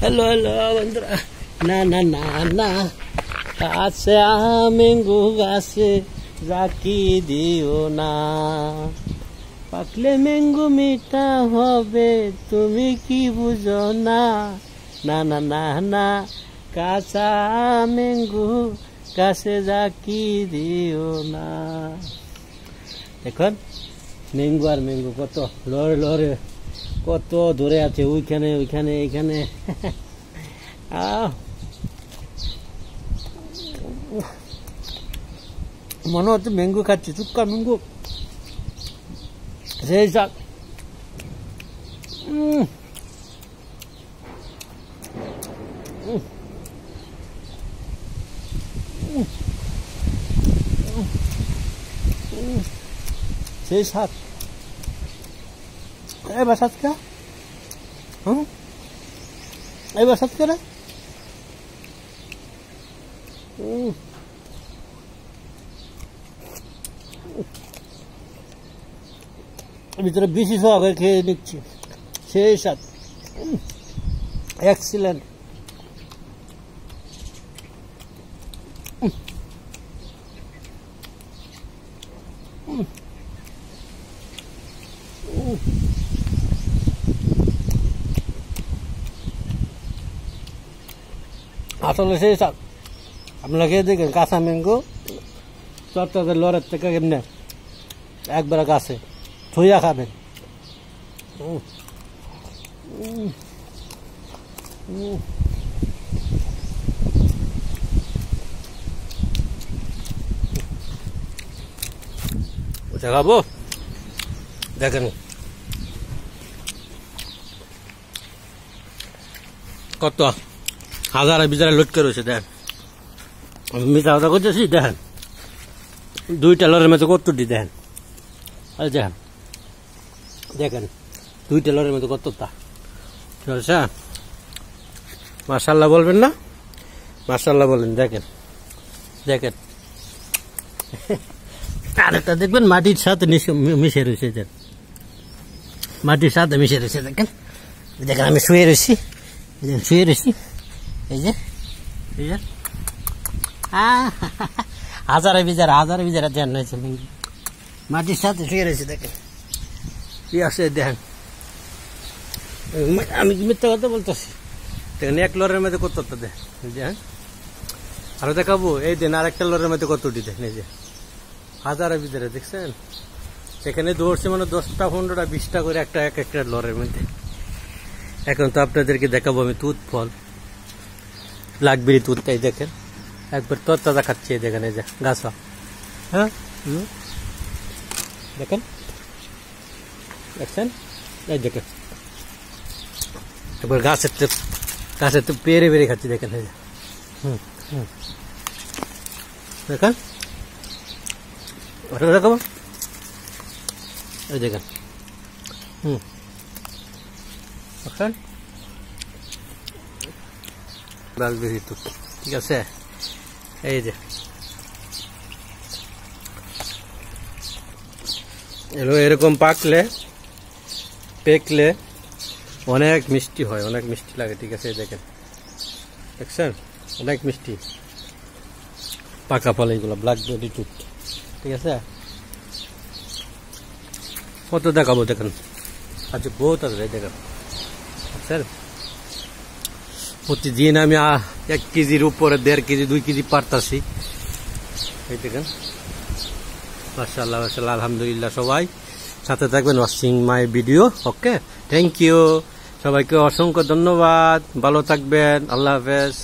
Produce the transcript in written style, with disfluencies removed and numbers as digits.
Hello hello বন্ধুরা, না না না না কাছে ম্যাঙ্গো গাছে রাখি দিও না, পাকলে ম্যাঙ্গো মিঠা হবে তুমি কি বুঝো না, না না না না কাঁচা ম্যাঙ্গো গাছে রাখি দিও না। এখন ম্যাঙ্গো আর ম্যাঙ্গো কত লড়ে লড়ে কত ধরে আছে, ওইখানে ওইখানে এইখানে। মনে হচ্ছে ম্যাঙ্গো খাচ্ছি, চুক্কা ম্যাঙ্গো সেই শাক। সেই শাক এবার সাতকা, এবার সাতকা না ভিতরে বেশি সহ খেয়ে নিচ্ছি, সেই সাত এক্সিলেন্ট। আসলে সেই শাক আপনারা খেয়ে দেখেন, কাঁচা ম্যাঙ্গো চটচটে লড়ের থেকে কেমনে একবার গাছে ছুঁয়া খাবেন। খাবো দেখেন কত হাজারে বিজারে লটকে রয়েছে। দেখেন আমি মিঠা কথা করতেছি, দেখেন দুইটা লরের মধ্যে কতটি দেখেন, দেখেন দেখেন দুইটা লরের মধ্যে কতটা চলছে। মাশাআল্লাহ বলবেন না? মাশাআল্লাহ বলেন। দেখেন দেখেন আরেকটা দেখবেন মাটির সাথে মিশে রয়েছে, দেখেন মাটির সাথে মিশে রয়েছে। দেখেন দেখেন আমি শুয়ে রয়েছি, শুয়ে রয়েছি, এই যে এই যে হাজারে বিজারা ধ্যান রয়েছে, মাটির সাথে শুয়ে রয়েছে। দেখেন কি আছে, দেখেন আমি মিথ্যা কথা বলতেছি। দেখেন এক লরের মধ্যে কতটা দেখেন, আরো দেখাবো এই দেন আরেকটা লরের মধ্যে কতটি দেখেন, এই যে হাজারে বিজারে দেখছেন। সেখানে দৌড়ছে মানে 10টা 15টা 20টা করে একটা এক একটা লরের মধ্যে। এখন তো আপনাদেরকে দেখাবো আমি তুত ফল লাগবে তুতটাই, দেখেন একবার তরতাজা খাচ্ছি। দেখেন এই যে গাছা, হ্যাঁ দেখেন দেখছেন, এই দেখেন একবার গাছের তো পেরে পেরে খাচ্ছি। দেখেন এই যে দেখেন ওটা দেখাবো, এই দেখেন দেখেন লালবেরি তুত, ঠিক আছে। এই যে এরকম পেকলে অনেক মিষ্টি হয়, অনেক মিষ্টি লাগে, ঠিক আছে। দেখেন দেখছেন অনেক মিষ্টি পাকা ফল এইগুলো, ব্ল্যাকবেরি তুত, ঠিক আছে। কত দেখাবো দেখেন, আচ্ছা বহুত আছে দেখেন। স্যার প্রতিদিন আমি 1 কেজির উপরে 1.5 কেজি 2 কেজি পারতাছি। এই দেখেন মাশাআল্লাহ মাশাআল্লাহ আলহামদুলিল্লাহ। সবাই সাথে থাকবেন, watching my video. Okay, thank you, সবাইকে অসংখ্য ধন্যবাদ, ভালো থাকবেন, আল্লাহ হাফেজ।